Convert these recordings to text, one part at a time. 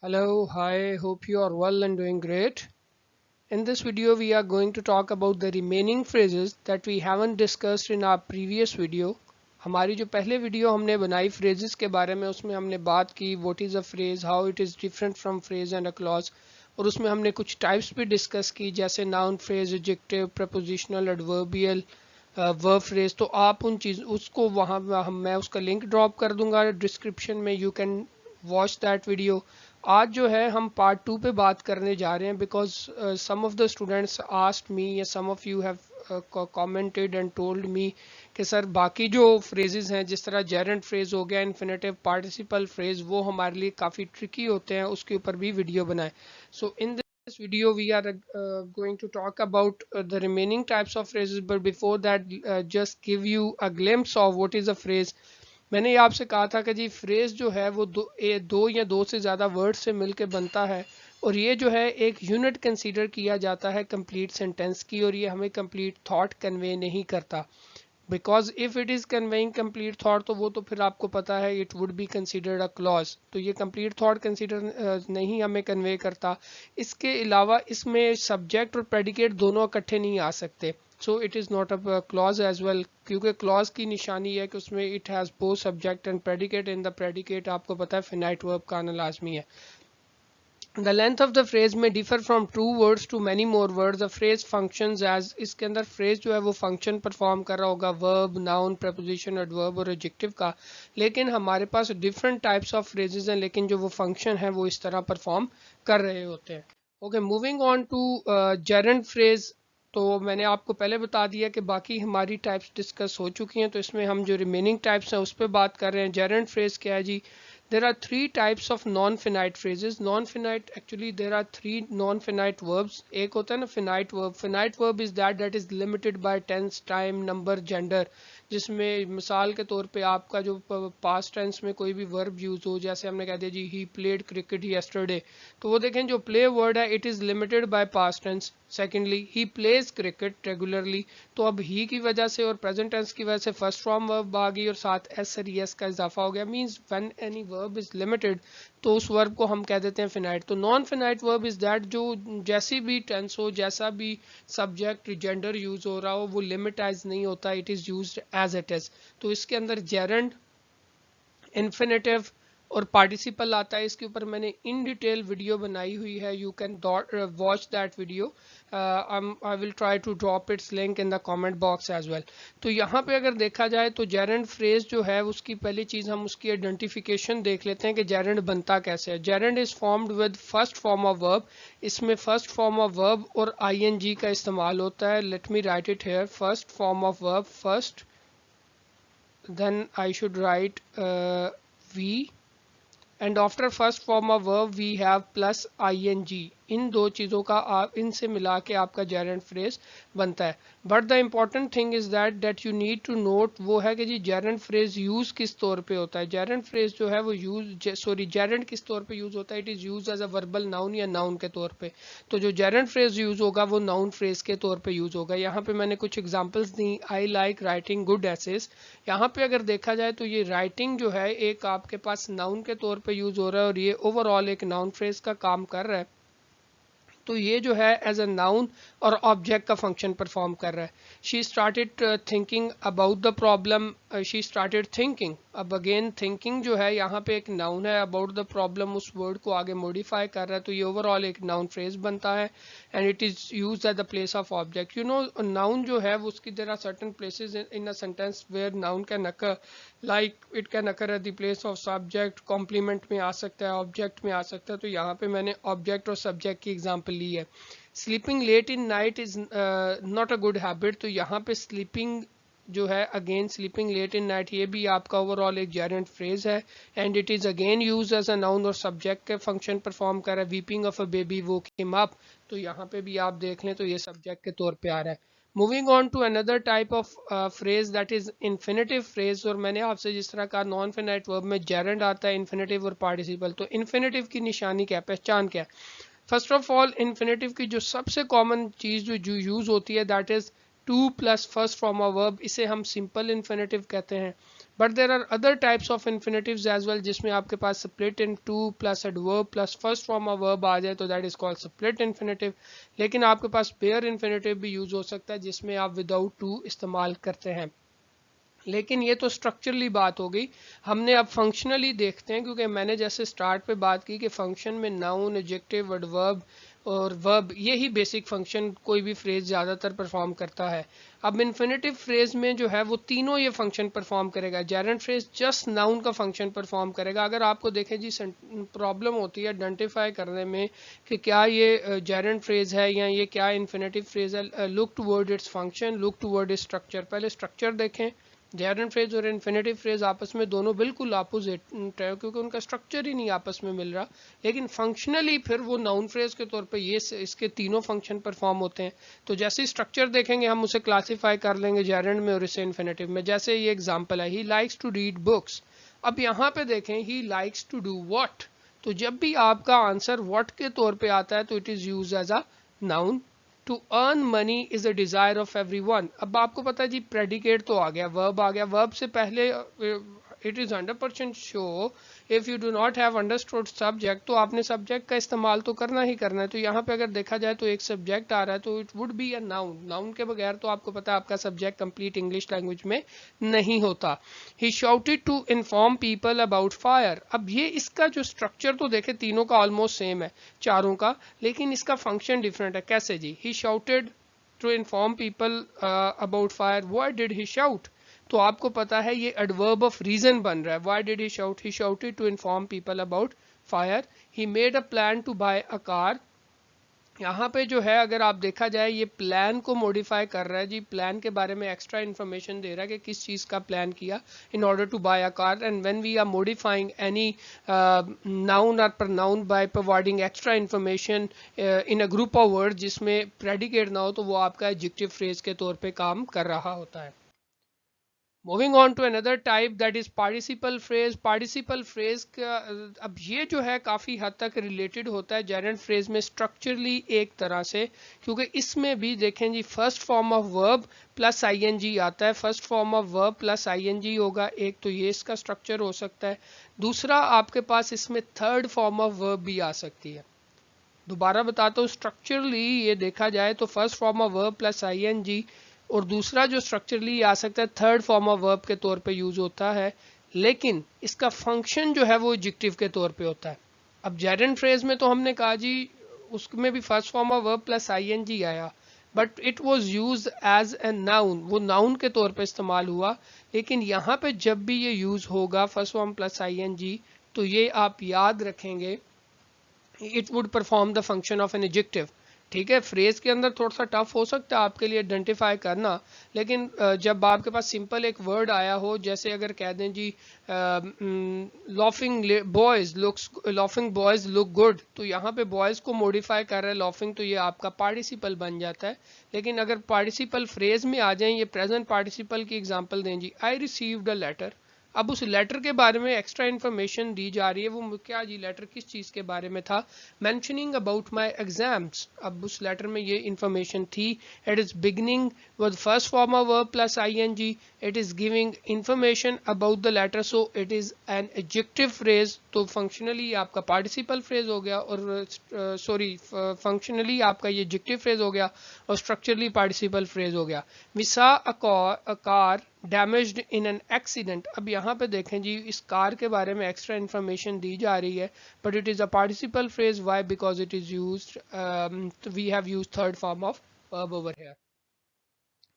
Hello, hi, hope you are well and doing great. In this video, we are going to talk about the remaining phrases that we haven't discussed in our previous video. हमारी जो पहले video हमने बनाई phrases के बारे में उसमें हमने बात की what is a phrase, how it is different from phrase and a clause और उसमें हमने कुछ types भी discuss की जैसे noun phrase, adjective, prepositional, adverbial, verb phrase. तो आप उन चीज उसको वहाँ मैं उसका लिंक ड्रॉप कर दूंगा डिस्क्रिप्शन में. You can watch that video. आज जो है हम पार्ट 2 पे बात करने जा रहे हैं because some of the students asked me या some of you have commented and told me कि सर बाकी जो फ्रेजेस हैं जिस तरह जेरेंट फ्रेज हो गया, इन्फिनेटिव पार्टिसिपल फ्रेज, वो हमारे लिए काफ़ी ट्रिकी होते हैं, उसके ऊपर भी वीडियो बनाए. सो इन this video we are going to talk about the remaining types of phrases, but before that just give you a glimpse of what is a phrase. मैंने ये आपसे कहा था कि जी फ्रेज जो है वो दो या दो से ज़्यादा वर्ड से मिलके बनता है और ये जो है एक यूनिट कंसीडर किया जाता है कंप्लीट सेंटेंस की और ये हमें कंप्लीट थॉट कन्वे नहीं करता. Because if it is conveying complete thought तो वो तो फिर आपको पता है it would be considered a clause. तो ये कंप्लीट थॉट कंसिडर नहीं हमें कन्वे करता. इसके अलावा इसमें सब्जेक्ट और प्रेडिकेट दोनों इकट्ठे नहीं आ सकते. So it is not a clause as well, क्योंकि क्लॉज की निशानी है कि उसमें it has both subject and predicate. In the predicate आपको पता है फिनाइट वर्ब का आना लाजमी है. The length of the phrase may differ from two words to many more words. The phrase functions as, इसके अंदर phrase जो है वो function perform कर रहा होगा verb, noun, preposition, adverb और adjective का. लेकिन हमारे पास different types of phrases हैं लेकिन जो वो function है वो इस तरह perform कर रहे होते हैं. Okay, moving on to gerund phrase. तो मैंने आपको पहले बता दिया कि बाकी हमारी टाइप्स डिस्कस हो चुकी हैं, तो इसमें हम जो रिमेनिंग टाइप्स हैं उस पर बात कर रहे हैं. जेरेंट फ्रेज क्या है जी? There are three types of non-finite phrases. Non-finite, actually there are three non-finite verbs. एक होता है ना finite verb. Finite verb is that is limited by tense, time, number, gender. जिसमें मिसाल के तौर पे आपका जो पास्ट टेंस में कोई भी वर्ब यूज हो, जैसे हमने कह दिया जी ही प्लेड क्रिकेट yesterday, तो वो देखें जो प्ले वर्ड है it is limited by past tense. Secondly he plays cricket regularly, तो अब ही की वजह से और प्रेजेंट टेंस की वजह से फर्स्ट फॉर्म वर्ब आ गई और साथ एस और एस का इजाफा हो गया. Means when any verb is limited तो उस वर्ब को हम कह देते हैं फिनाइट. तो non finite verb is that जो जैसी भी टेंस हो, जैसा भी सब्जेक्ट जेंडर यूज हो रहा हो, वो लिमिटाइज नहीं होता, it is used as it is. तो इसके अंदर जेरेंड, इन्फिनेटिव और पार्टिसिपल आता है. इसके ऊपर मैंने इन डिटेल वीडियो बनाई हुई है. You can watch that video. I will try to drop its link in the comment box as well. तो यहाँ पे अगर देखा जाए तो जेरेंड फ्रेज जो है उसकी पहली चीज़ हम उसकी आइडेंटिफिकेशन देख लेते हैं कि जेरेंड बनता कैसे है. Gerund is formed with first form of verb. इसमें फर्स्ट फॉर्म ऑफ वर्ब और आईएनजी का इस्तेमाल होता है. Let me right it here. First form of verb first, then I should write V, and after first form of verb we have plus ing. इन दो चीज़ों का आप इनसे मिला के आपका जेरेंट फ्रेज बनता है. But the important thing is that you need to note वो है कि जी जेरेंट फ्रेज यूज किस तौर पे होता है. जेरेंट फ्रेज जो है वो जेरेंट किस तौर पे यूज होता है. It is use as a verbal noun या नाउन के तौर पे. तो जो जेरेंट फ्रेज यूज होगा वो नाउन फ्रेज के तौर पे यूज होगा. यहाँ पे मैंने कुछ एग्जांपल्स दी. I like writing good essays. यहाँ पे अगर देखा जाए तो ये राइटिंग जो है एक आपके पास नाउन के तौर पे यूज हो रहा है और ये ओवरऑल एक नाउन फ्रेज का काम कर रहा है. तो ये जो है एज अ नाउन और ऑब्जेक्ट का फंक्शन परफॉर्म कर रहा है. She started thinking about the problem. She started thinking. अब अगेन थिंकिंग जो है यहाँ पे एक नाउन है. अबाउट द प्रॉब्लम उस वर्ड को आगे मॉडिफाई कर रहा है, तो ये ओवरऑल एक नाउन फ्रेज बनता है and it is used at the place of object. You know noun जो है वो उसकी there are certain places in a sentence where noun can occur. Like it can occur at the place of subject, complement में आ सकता है, object में आ सकता है. तो यहाँ पे मैंने ऑब्जेक्ट और सब्जेक्ट की एग्जाम्पल ली है. Sleeping late in night is not a good habit. तो यहाँ पे स्लीपिंग जो है again sleeping late in night, ये भी आपका ओवरऑल एक जेरेंट फ्रेज है and it is again use as a noun और सब्जेक्ट के फंक्शन परफॉर्म कर रहा है. Weeping of a baby woke him up, तो यहाँ पे भी आप देख लें तो ये सब्जेक्ट के तौर पे आ रहा है. Moving on to another type of phrase that is infinitive phrase. और मैंने आपसे जिस तरह का नॉन फिनाइट वर्ब में जेरेंट आता है, इन्फिनेटिव और पार्टिसिपल. तो इन्फिनेटिव की निशानी क्या है, पहचान क्या है? फर्स्ट ऑफ ऑल इन्फिनेटिव की जो सबसे कॉमन चीज़ जो यूज़ होती है that is to plus first form of verb. इसे हम सिंपल इन्फिनेटिव कहते हैं. But there are other types of infinitives as well, जिसमें आपके पास split in to plus adverb plus first form of verb आ जाए तो that is called split infinitive. लेकिन आपके पास पेयर इन्फिनेटिव भी यूज हो सकता है जिसमें आप विदाउट टू इस्तेमाल करते हैं। लेकिन ये तो स्ट्रक्चरली बात हो गई। हमने अब फंक्शनली देखते हैं, क्योंकि मैंने जैसे स्टार्ट पे बात की कि फंक्शन में नाउन, एडजेक्टिव, एडवर्ब और वर्ब, ये ही बेसिक फंक्शन कोई भी फ्रेज ज़्यादातर परफॉर्म करता है। अब इन्फिनेटिव फ्रेज में जो है वो तीनों ये फंक्शन परफॉर्म करेगा। जेरेंट फ्रेज जस्ट नाउन का फंक्शन परफॉर्म करेगा। अगर आपको देखें जी प्रॉब्लम होती है आइडेंटिफाई करने में कि क्या ये जेरेंट फ्रेज है या ये क्या इन्फिनेटिव फ्रेज है, look toward its function, look toward its structure. पहले स्ट्रक्चर देखें। जेरेंट फ्रेज और इन्फिनेटिव फ्रेज आपस में दोनों बिल्कुल अपोजिट है, क्योंकि उनका स्ट्रक्चर ही नहीं आपस में मिल रहा। लेकिन फंक्शनली फिर वो नाउन फ्रेज के तौर पे ये इसके तीनों फंक्शन परफॉर्म होते हैं। तो जैसे ही स्ट्रक्चर देखेंगे हम उसे क्लासीफाई कर लेंगे जेरेंट में और इसे इन्फिनेटिव में। जैसे ये एग्जांपल है, he likes to read books. अब यहाँ पे देखें, he likes to do what. तो जब भी आपका आंसर व्हाट के तौर पे आता है तो it is use as a noun. To earn money is a desire of everyone. अब आपको पता है जी प्रेडिकेट तो आ गया, वर्ब आ गया। वर्ब से पहले it is 100% show if you do not have understood subject, तो आपने सब्जेक्ट का इस्तेमाल तो करना ही करना है। तो यहाँ पे अगर देखा जाए तो एक सब्जेक्ट आ रहा है तो it would be a noun. Noun के बगैर तो आपको पता है आपका सब्जेक्ट कंप्लीट इंग्लिश लैंग्वेज में नहीं होता। He shouted to inform people about fire. अब ये इसका जो स्ट्रक्चर तो देखे तीनों का ऑलमोस्ट सेम है, चारों का, लेकिन इसका फंक्शन डिफरेंट है। कैसे जी? He shouted to inform people about fire, why did he shout? तो आपको पता है ये एडवर्ब ऑफ रीजन बन रहा है। Why did he shout? He shouted to inform people about fire. He made a plan to buy a car. यहाँ पे जो है अगर आप देखा जाए ये प्लान को मॉडिफाई कर रहा है जी, प्लान के बारे में एक्स्ट्रा इन्फॉर्मेशन दे रहा है कि किस चीज़ का प्लान किया in order to buy a car. And when we are modifying any noun और pronoun by providing extra information in a group of word जिसमें प्रेडिकेट ना हो, तो वो आपका एडजेक्टिव फ्रेज के तौर पे काम कर रहा होता है। Moving on to another type that is participle phrase. Participle phrase का अब ये जो है काफ़ी हद तक रिलेटेड होता है जेरेंट फ्रेज में स्ट्रक्चरली एक तरह से, क्योंकि इसमें भी देखें जी first form of verb plus ING आता है। First form of verb plus ING होगा एक, तो ये इसका स्ट्रक्चर हो सकता है। दूसरा आपके पास इसमें थर्ड फॉर्म ऑफ वर्ब भी आ सकती है। दोबारा बताता हूँ, स्ट्रक्चरली ये देखा जाए तो first form of verb plus I N G, और दूसरा जो स्ट्रक्चरली आ सकता है थर्ड फॉर्म ऑफ वर्ब के तौर पे यूज होता है, लेकिन इसका फंक्शन जो है वो एडजेक्टिव के तौर पे होता है। अब जेरेंट फ्रेज में तो हमने कहा जी उसमें भी first form of verb plus ING आया, but it was use as a noun, वो नाउन के तौर पे इस्तेमाल हुआ। लेकिन यहाँ पे जब भी ये यूज होगा फर्स्ट फॉर्म प्लस आईएनजी, तो ये आप याद रखेंगे it would perform the function of an adjective. ठीक है, फ्रेज के अंदर थोड़ा सा टफ हो सकता है आपके लिए आइडेंटिफाई करना, लेकिन जब आपके पास सिंपल एक वर्ड आया हो, जैसे अगर कह दें जी लॉफिंग बॉयज लुक गुड, तो यहाँ पे बॉयज को मॉडिफाई कर रहा है लॉफिंग, तो ये आपका पार्टिसिपल बन जाता है। लेकिन अगर पार्टिसिपल फ्रेज में आ जाए, ये प्रेजेंट पार्टिसिपल की एग्जांपल दें जी, आई रिसीव्ड अ लेटर। अब उस लेटर के बारे में एक्स्ट्रा इन्फॉर्मेशन दी जा रही है। वो क्या जी, लेटर किस चीज़ के बारे में था? Mentioning about my exams. अब उस लेटर में ये इन्फॉर्मेशन थी। It is beginning with first form of verb plus I N G. It is giving information about the letter, so it is an adjective phrase. तो फंक्शनली आपका पार्टिसिपल फ्रेज हो गया, और सॉरी फंक्शनली आपका ये एडजेक्टिव फ्रेज हो गया और स्ट्रक्चरली पार्टिसिपल फ्रेज हो गया। We saw a car damaged in an accident. अब यहाँ पे देखें जी इस कार के बारे में एक्स्ट्रा इन्फॉर्मेशन दी जा रही है, but it is a participle phrase. Why? Because it is used, we have used third form of verb over here.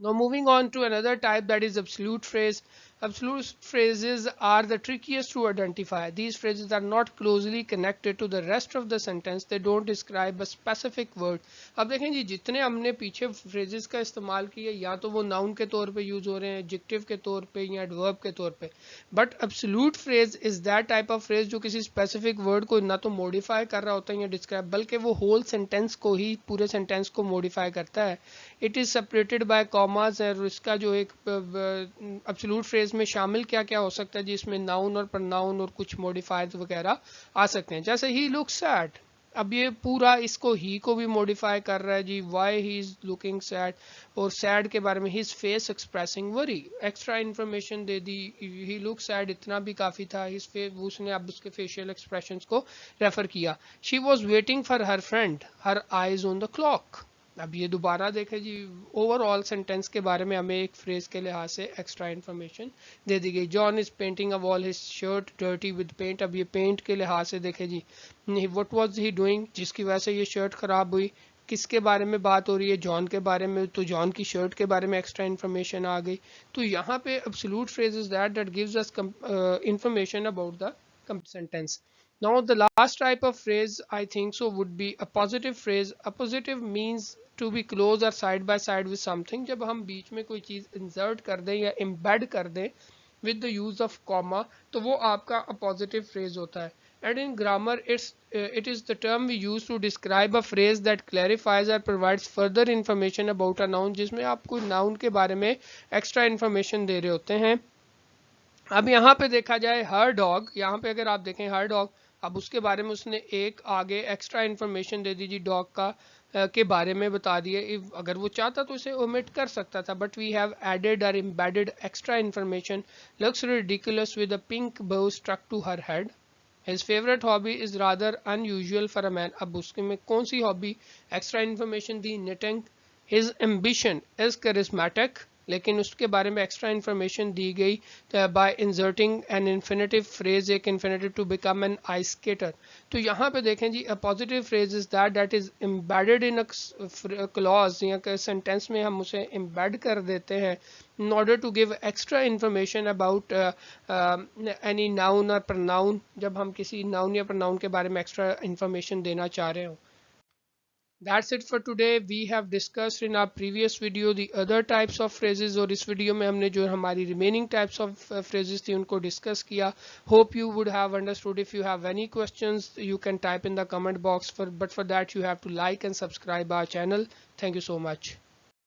Now moving on to another type, that is absolute phrase. Absolute phrases are the trickiest to identify. These phrases are not closely connected to the rest of the sentence. They don't describe a specific word. अब देखें जी जितने हमने पीछे phrases का इस्तेमाल किया, या तो वो noun के तौर पे यूज हो रहे हैं, adjective के तौर पे या adverb के तौर पे, but absolute phrase is that type of phrase जो किसी specific word को ना तो modify कर रहा होता है या describe, बल्कि वो whole sentence को ही, पूरे sentence को modify करता है। It is separated by commas है, और इसका जो एक एब्सोल्यूट फ्रेज में शामिल क्या क्या हो सकता है जिसमें नाउन और प्रनाउन और कुछ मॉडिफायर्स वगैरह आ सकते हैं। जैसे ही लुक्स सैड, अब ये पूरा इसको ही को भी मॉडिफाई कर रहा है जी, why he is looking sad, और सैड के बारे में his face expressing worry, extra information दे दी, ही लुक सैड इतना भी काफी था, हिज फेस, उसने अब उसके फेशियल एक्सप्रेशंस को रेफर किया। She was waiting for her friend, her eyes on the clock. अब ये दोबारा देखें जी, ओवरऑल सेंटेंस के बारे में हमें एक फ्रेज के लिहाज से एक्स्ट्रा इन्फॉर्मेशन दे दी गई। John is painting a wall, his shirt dirty with paint. अब ये पेंट के लिहाज से देखें जी, व्हाट वाज ही डूइंग, जिसकी वजह से ये शर्ट खराब हुई, किसके बारे में बात हो रही है, जॉन के बारे में, तो जॉन की शर्ट के बारे में एक्स्ट्रा इन्फॉर्मेशन आ गई। तो यहाँ पे absolute phrase is that gives us information about the sentence. Now the last type of phrase I think so would be a positive phrase. A positive means to be close or side by side with something. जब हम बीच में कोई चीज insert कर दें या embed कर दें with the use of comma, तो वो आपका a positive phrase होता है. And in grammar it is the term we use to describe a phrase that clarifies or provides further information about a noun, जिसमें आप कोई noun के बारे में extra information दे रहे होते हैं। अब यहाँ पे देखा जाए हर डॉग, यहाँ पे अगर आप देखें हर डॉग, अब उसके बारे में उसने एक आगे एक्स्ट्रा इन्फॉर्मेशन दे दी जी, डॉग का के बारे में बता दिए। अगर वो चाहता तो उसे ओमिट कर सकता था, बट वी हैव एडेड और embedded extra information. Looks ridiculous with a pink bow stuck to her head. His favorite hobby is rather unusual for a man. अब उसके में कौन सी hobby extra information the, knitting. His ambition is charismatic, लेकिन उसके बारे में extra information दी गई by inserting an infinitive phrase, एक infinitive to become an ice skater. तो यहाँ पे देखें जी, a positive phrase is that is embedded in a clause या सेंटेंस में हम उसे एम्बेड कर देते हैं in order to give extra information about any noun or pronoun, जब हम किसी noun या pronoun के बारे में extra information देना चाह रहे हो। That's it for today. We have discussed in our previous video the other types of phrases, और इस वीडियो में हमने जो हमारी remaining types of phrases थी उनको discuss किया. Hope you would have understood. If you have any questions, you can type in the comment box. But for that you have to like and subscribe our channel. Thank you so much.